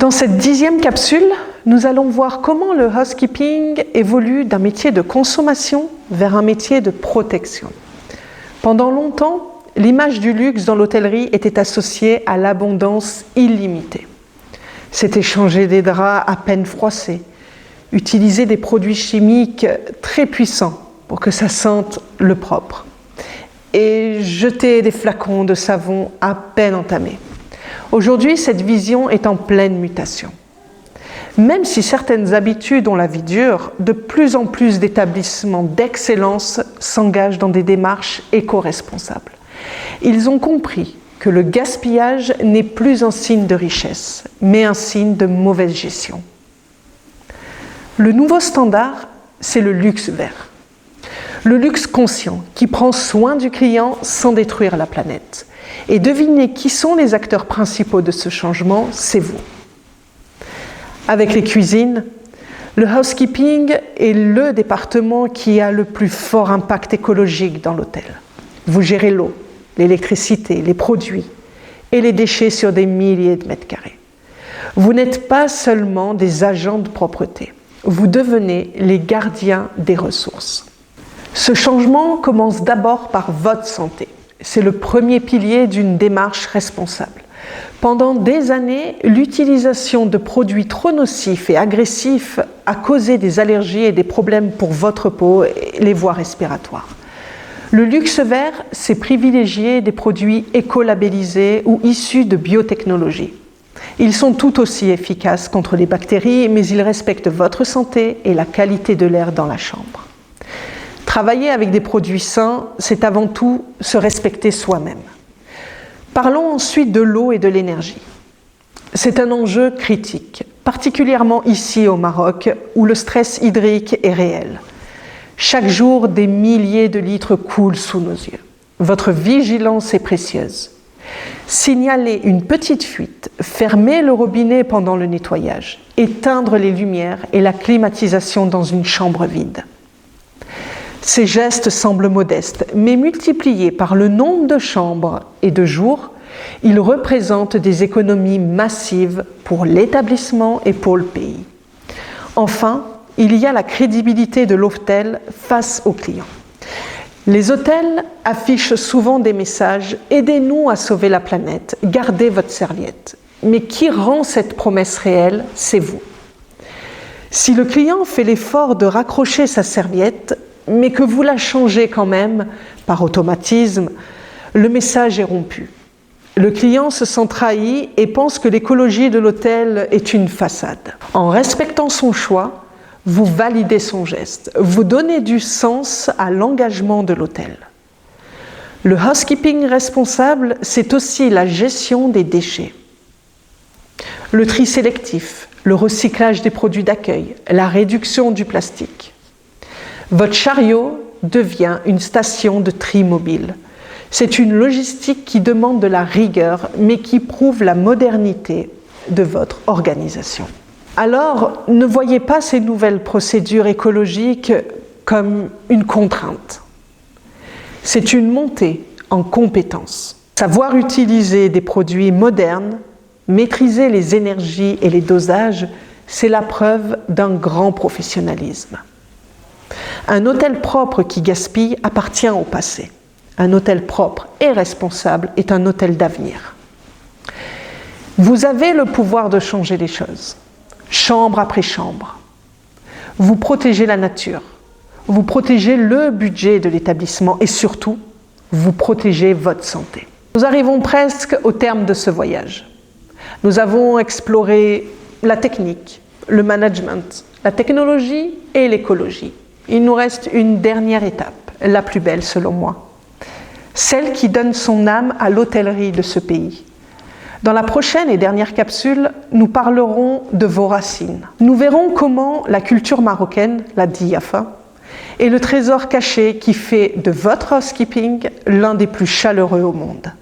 Dans cette 10e capsule, nous allons voir comment le housekeeping évolue d'un métier de consommation vers un métier de protection. Pendant longtemps, l'image du luxe dans l'hôtellerie était associée à l'abondance illimitée. C'était changer des draps à peine froissés, utiliser des produits chimiques très puissants pour que ça sente le propre, et jeter des flacons de savon à peine entamés. Aujourd'hui, cette vision est en pleine mutation. Même si certaines habitudes ont la vie dure, de plus en plus d'établissements d'excellence s'engagent dans des démarches éco-responsables. Ils ont compris que le gaspillage n'est plus un signe de richesse, mais un signe de mauvaise gestion. Le nouveau standard, c'est le luxe vert. Le luxe conscient, qui prend soin du client sans détruire la planète. Et devinez qui sont les acteurs principaux de ce changement, c'est vous. Avec les cuisines, le housekeeping est le département qui a le plus fort impact écologique dans l'hôtel. Vous gérez l'eau, l'électricité, les produits et les déchets sur des milliers de mètres carrés. Vous n'êtes pas seulement des agents de propreté, vous devenez les gardiens des ressources. Ce changement commence d'abord par votre santé. C'est le premier pilier d'une démarche responsable. Pendant des années, l'utilisation de produits trop nocifs et agressifs a causé des allergies et des problèmes pour votre peau et les voies respiratoires. Le luxe vert, c'est privilégier des produits écolabellisés ou issus de biotechnologie. Ils sont tout aussi efficaces contre les bactéries, mais ils respectent votre santé et la qualité de l'air dans la chambre. Travailler avec des produits sains, c'est avant tout se respecter soi-même. Parlons ensuite de l'eau et de l'énergie. C'est un enjeu critique, particulièrement ici au Maroc, où le stress hydrique est réel. Chaque jour, des milliers de litres coulent sous nos yeux. Votre vigilance est précieuse. Signalez une petite fuite, fermez le robinet pendant le nettoyage, éteindre les lumières et la climatisation dans une chambre vide. Ces gestes semblent modestes, mais multipliés par le nombre de chambres et de jours, ils représentent des économies massives pour l'établissement et pour le pays. Enfin, il y a la crédibilité de l'hôtel face aux clients. Les hôtels affichent souvent des messages « Aidez-nous à sauver la planète, gardez votre serviette ». Mais qui rend cette promesse réelle, c'est vous. Si le client fait l'effort de raccrocher sa serviette, mais que vous la changez quand même par automatisme, le message est rompu. Le client se sent trahi et pense que l'écologie de l'hôtel est une façade. En respectant son choix, vous validez son geste, vous donnez du sens à l'engagement de l'hôtel. Le housekeeping responsable, c'est aussi la gestion des déchets. Le tri sélectif, le recyclage des produits d'accueil, la réduction du plastique. Votre chariot devient une station de tri mobile. C'est une logistique qui demande de la rigueur, mais qui prouve la modernité de votre organisation. Alors, ne voyez pas ces nouvelles procédures écologiques comme une contrainte. C'est une montée en compétences. Savoir utiliser des produits modernes, maîtriser les énergies et les dosages, c'est la preuve d'un grand professionnalisme. Un hôtel propre qui gaspille appartient au passé. Un hôtel propre et responsable est un hôtel d'avenir. Vous avez le pouvoir de changer les choses, chambre après chambre. Vous protégez la nature, vous protégez le budget de l'établissement et surtout, vous protégez votre santé. Nous arrivons presque au terme de ce voyage. Nous avons exploré la technique, le management, la technologie et l'écologie. Il nous reste une dernière étape, la plus belle selon moi, celle qui donne son âme à l'hôtellerie de ce pays. Dans la prochaine et dernière capsule, nous parlerons de vos racines. Nous verrons comment la culture marocaine, la diafa, est le trésor caché qui fait de votre housekeeping l'un des plus chaleureux au monde.